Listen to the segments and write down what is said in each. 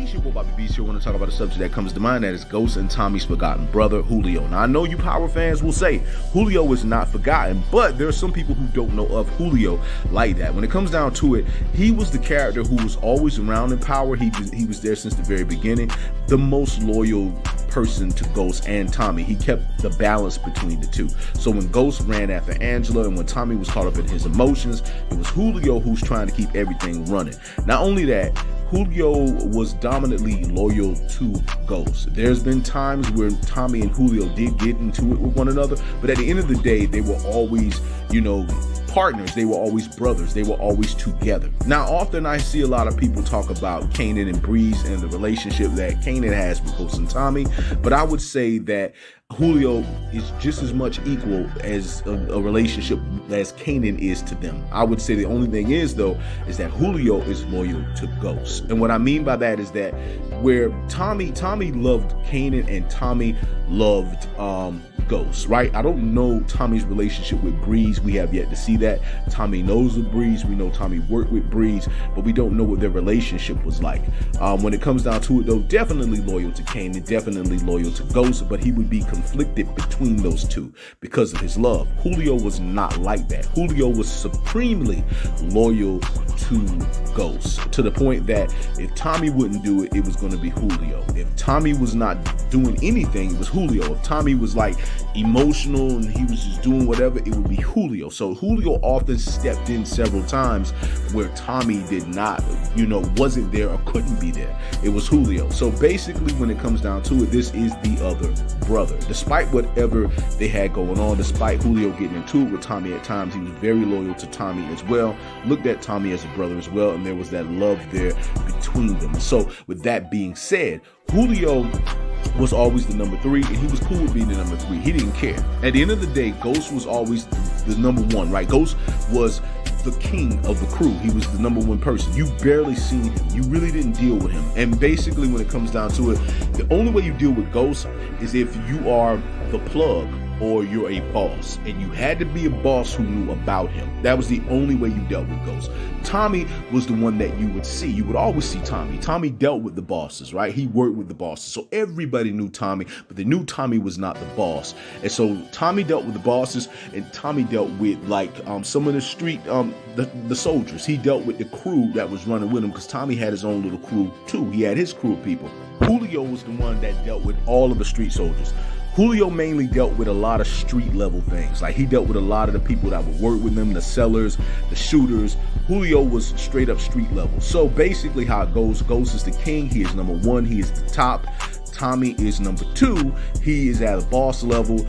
Peace, your boy Bobby Beast here. I want to talk about a subject that comes to mind, that is Ghost and Tommy's forgotten brother, Julio. Now, I know you Power fans will say Julio is not forgotten, but there are some people who don't know of Julio like that. When it comes down to it, he was the character who was always around in Power. He was there since the very beginning, the most loyal person to Ghost and Tommy. He kept the balance between the two. So when Ghost ran after Angela and when Tommy was caught up in his emotions, it was Julio who's trying to keep everything running. Not only that, Julio was dominantly loyal to Ghost. There's been times where Tommy and Julio did get into it with one another, but at the end of the day, they were always, partners. They were always brothers. They were always together. Now, often I see a lot of people talk about Kanan and Breeze and the relationship that Kanan has with Ghost and Tommy, but I would say that Julio is just as much equal as a relationship as Kanan is to them. I would say the only thing is, though, is that Julio is loyal to Ghost. And what I mean by that is that where Tommy loved Kanan and Tommy loved Ghost, right? I don't know Tommy's relationship with Breeze. We have yet to see that. Tommy knows of Breeze. We know Tommy worked with Breeze, but we don't know what their relationship was like. When it comes down to it, though, definitely loyal to Kanan, definitely loyal to Ghost, but he would be conflicted between those two because of his love. Julio was not like that. Julio was supremely loyal to Ghost, to the point that if Tommy wouldn't do it, it was going to be Julio. If Tommy was not doing anything, it was Julio. If Tommy was like emotional and he was just doing whatever, it would be Julio. So Julio often stepped in several times where Tommy did not, wasn't there or couldn't be there. It was Julio. So basically, when it comes down to it, this is the other brother. Despite whatever they had going on, despite Julio getting into it with Tommy at times, he was very loyal to Tommy as well, looked at Tommy as a brother as well, and there was that love there between them. So with that being said, Julio was always the number 3, and he was cool with being the number 3. He didn't care. At the end of the day, Ghost was always the number 1, right? Ghost was the king of the crew. He was the number 1 person. You barely seen him. You really didn't deal with him. And basically, when it comes down to it, the only way you deal with Ghost is if you are the plug or you're a boss, and you had to be a boss who knew about him. That was the only way you dealt with Ghost. Tommy was the one that you would see. You would always see Tommy. Tommy dealt with the bosses, right? He worked with the bosses. So everybody knew Tommy, but they knew Tommy was not the boss. And so Tommy dealt with the bosses, and Tommy dealt with some of the street, the soldiers. He dealt with the crew that was running with him, because Tommy had his own little crew too. He had his crew of people. Julio was the one that dealt with all of the street soldiers. Julio mainly dealt with a lot of street level things. Like, he dealt with a lot of the people that would work with them, the sellers, the shooters. Julio was straight up street level. So basically how it goes, Ghost is the king. He is number 1. He is the top. Tommy is number 2. He is at a boss level.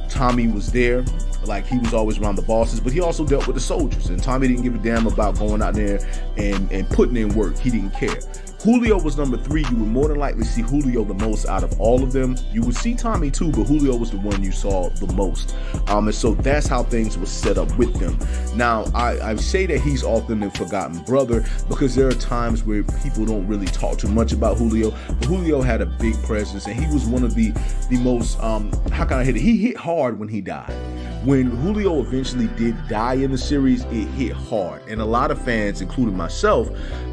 Tommy was there. Like, he was always around the bosses, but he also dealt with the soldiers. And Tommy didn't give a damn about going out there and putting in work. He didn't care. Julio was number 3. You would more than likely see Julio the most out of all of them. You would see Tommy too, but Julio was the one you saw the most. And so that's how things were set up with them. Now, I say that he's often the forgotten brother because there are times where people don't really talk too much about Julio, but Julio had a big presence, and he was one of the most, how can I hit it? He hit hard when he died. When Julio eventually did die in the series, it hit hard. And a lot of fans, including myself,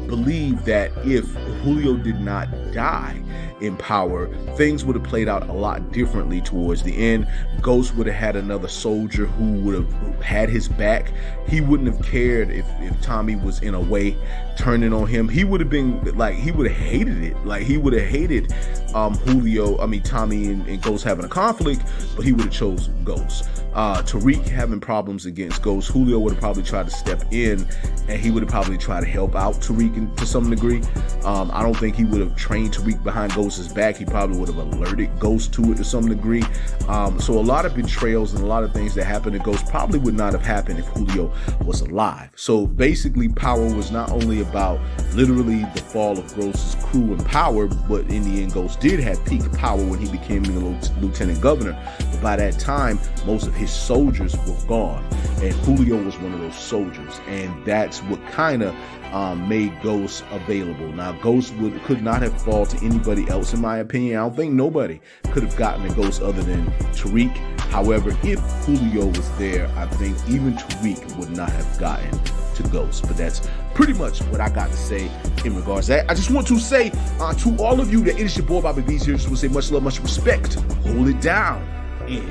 believe that if Julio did not die in Power, things would have played out a lot differently towards the end. Ghost would have had another soldier who would have had his back. He wouldn't have cared if Tommy was in a way turning on him. He would have been like, he would have hated it. Like, he would have hated Tommy and Ghost having a conflict, but he would have chose Ghost. Tariq having problems against Ghost, Julio would have probably tried to step in, and he would have probably tried to help out Tariq to some degree. I don't think he would have trained Tariq behind Ghost's back. He probably would have alerted Ghost to it to some degree. So a lot of betrayals and a lot of things that happened to Ghost probably would not have happened if Julio was alive. So basically, Power was not only about literally the fall of Ghost's crew and power, but in the end, Ghost did have peak power when he became the lieutenant governor. But by that time, most of his soldiers were gone, and Julio was one of those soldiers, and that's what kind of made Ghost available. Now, Ghost could not have fallen to anybody else, in my opinion. I don't think nobody could have gotten a Ghost other than Tariq. However, if Julio was there, I think even Tariq would not have gotten to Ghost. But that's pretty much what I got to say in regards to that. I just want to say to all of you that it is your boy Bobby Bees here. Just want to say much love, much respect. Hold it down. And